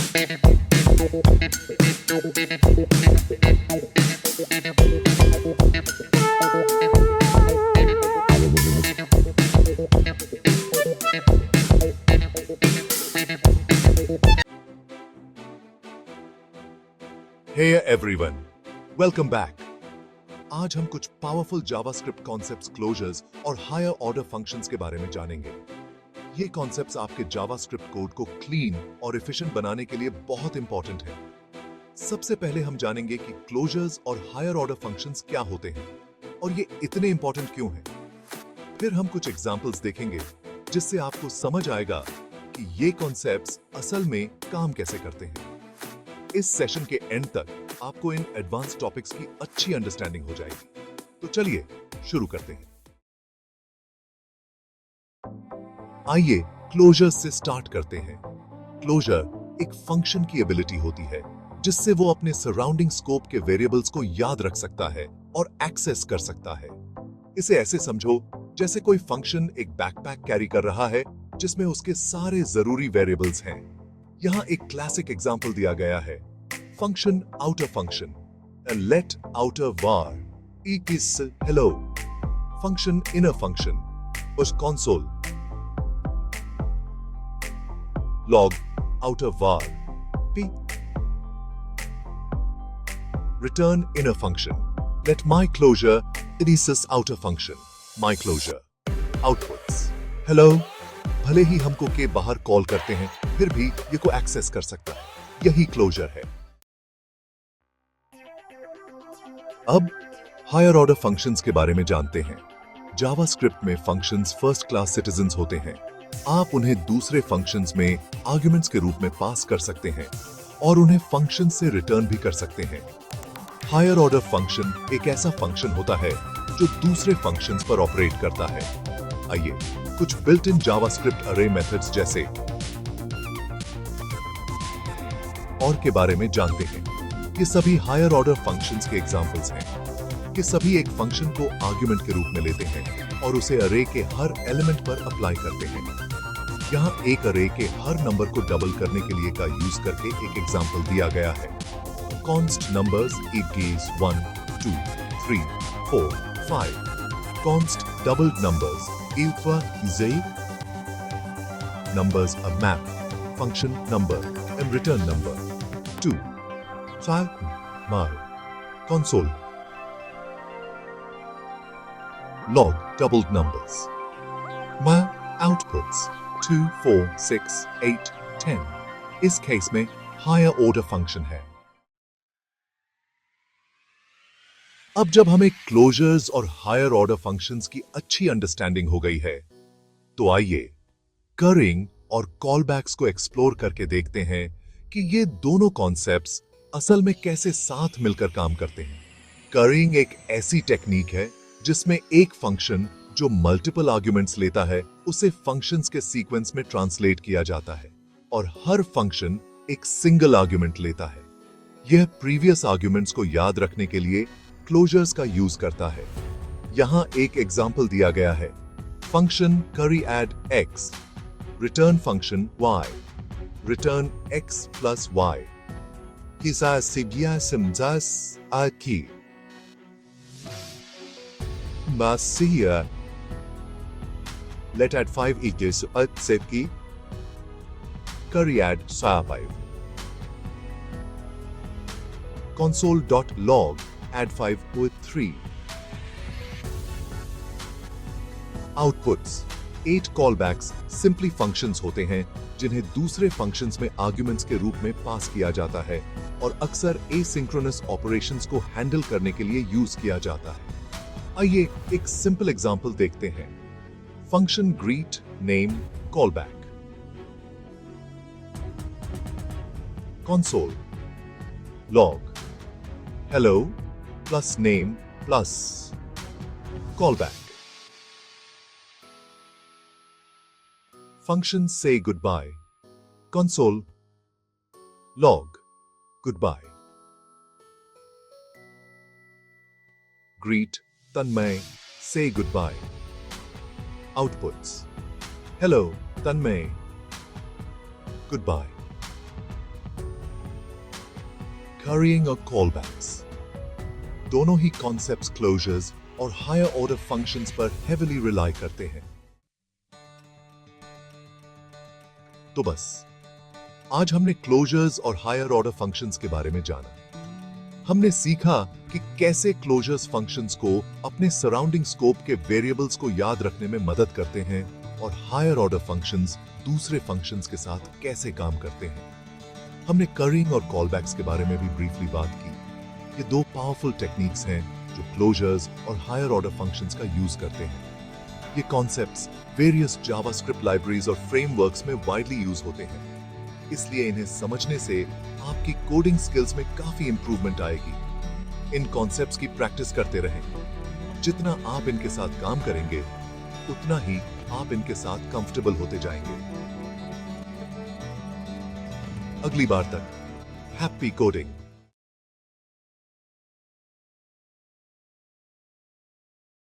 Hey everyone, welcome back. आज हम कुछ पावरफुल जावास्क्रिप्ट कॉन्सेप्ट्स, क्लोजर्स और हायर ऑर्डर फंक्शंस के बारे में जानेंगे। ये कॉन्सेप्ट्स आपके जावास्क्रिप्ट कोड को क्लीन और एफिशिएंट बनाने के लिए बहुत इंपॉर्टेंट है। सबसे पहले हम जानेंगे कि क्लोजर्स और हायर ऑर्डर फंक्शंस क्या होते हैं और ये इतने इंपॉर्टेंट क्यों हैं। फिर हम कुछ एग्जांपल्स देखेंगे जिससे आपको समझ आएगा कि ये कॉन्सेप्ट्स असल में काम कैसे करते हैं। इस सेशन के एंड तक आपको इन एडवांस टॉपिक्स की अच्छी अंडरस्टैंडिंग हो जाएगी। तो चलिए शुरू करते हैं। आइए क्लोजर से स्टार्ट करते हैं। क्लोजर एक फंक्शन की एबिलिटी होती है जिससे वो अपने सराउंडिंग स्कोप के वेरिएबल्स को याद रख सकता है और एक्सेस कर सकता है। इसे ऐसे समझो जैसे कोई फंक्शन एक बैकपैक कैरी कर रहा है जिसमें उसके सारे जरूरी वेरिएबल्स हैं। यहां एक क्लासिक एग्जांपल दिया गया है, function outer function, let outer var equals hello, function inner function was console log outer var p, return inner function, let my closure indices outer function, my closure outputs hello। भले ही हमको के बाहर call करते हैं फिर भी ये को एक्सेस कर सकता है, यही क्लोजर है। अब हायर ऑर्डर फंक्शंस के बारे में जानते हैं। जावास्क्रिप्ट में फंक्शंस फर्स्ट क्लास सिटीजन्स होते हैं। आप उन्हें दूसरे फंक्शंस में आर्गुमेंट्स के रूप में पास कर सकते हैं और उन्हें फंक्शन से रिटर्न भी कर सकते हैं। हायर ऑर्डर फंक्शन एक ऐसा फंक्शन होता है जो दूसरे फंक्शंस पर ऑपरेट करता है। आइए कुछ बिल्ट इन जावास्क्रिप्ट अरे मेथड्स जैसे और के बारे में जानते हैं। ये सभी हायर ऑर्डर फंक्शंस के एग्जांपल्स हैं। ये सभी एक फंक्शन को आर्गुमेंट के रूप में लेते हैं और उसे अरे के हर एलिमेंट पर अप्लाई करते हैं। यहाँ एक अरे के हर नंबर को डबल करने के लिए का यूज करके एक एग्जांपल दिया गया है। Const numbers equals 1 2 3 4 5, const doubled numbers equals numbers a map, function number and return number. 2 5 my console log doubled numbers, my outputs 2 4 6 8 10। इस केस में हायर ऑर्डर फंक्शन है। अब जब हमें क्लोजर्स और हायर ऑर्डर फंक्शंस की अच्छी अंडरस्टैंडिंग हो गई है तो आइए करिंग और कॉलबैक्स को एक्सप्लोर करके देखते हैं कि ये दोनों कॉन्सेप्ट्स असल में कैसे साथ मिलकर काम करते हैं। करिंग एक ऐसी टेक्निक है जिसमें एक फंक्शन जो मल्टीपल आर्गुमेंट्स लेता है उसे फंक्शंस के सीक्वेंस में ट्रांसलेट किया जाता है और हर फंक्शन एक सिंगल आर्गुमेंट लेता है। यह प्रीवियस आर्गुमेंट्स को याद रखने के लिए क्लोजर्स का यूज करता है। यहां एक एग्जांपल दिया गया है, function curry add x, return function y, return x plus y। Quizás siguiésemos aquí. Masia let add 5 equals atsepki curry add 5 console.log add 5 with 3 outputs 8 callbacks simply functions होते हैं जिन्हें दूसरे फंक्शंस में आर्गुमेंट्स के रूप में पास किया जाता है और अक्सर एसिंक्रोनस ऑपरेशंस को हैंडल करने के लिए यूज किया जाता है। आइए एक सिंपल एग्जांपल देखते हैं, function greet name callback, console log hello plus name plus callback, function say goodbye, console log goodbye, greet Tanmay say goodbye, outputs hello Tanmay goodbye, currying और callbacks दोनों ही कॉन्सेप्ट्स क्लोजर्स और higher order functions पर heavily rely करते हैं। तो बस आज हमने क्लोजर्स और हायर ऑर्डर फंक्शंस के बारे में जाना। हमने सीखा कि कैसे क्लोजर्स फंक्शंस को अपने सराउंडिंग स्कोप के वेरिएबल्स को याद रखने में मदद करते हैं और हायर ऑर्डर फंक्शंस दूसरे फंक्शंस के साथ कैसे काम करते हैं। हमने करिंग और कॉलबैक्स के बारे में भी ब्रीफली बात की। ये दो पावरफुल टेक्निक्स हैं जो क्लोजर्स और हायर ऑर्डर फंक्शंस का यूज करते हैं। ये कॉन्सेप्ट्स वेरियस जावास्क्रिप्ट लाइब्रेरीज और फ्रेमवर्क्स में वाइडली यूज होते हैं, इसलिए इन्हें समझने से आपकी कोडिंग स्किल्स में काफी इंप्रूवमेंट आएगी। इन कॉन्सेप्ट्स की प्रैक्टिस करते रहें। जितना आप इनके साथ काम करेंगे उतना ही आप इनके साथ कंफर्टेबल होते जाएंगे। अगली बार तक हैप्पी कोडिंग।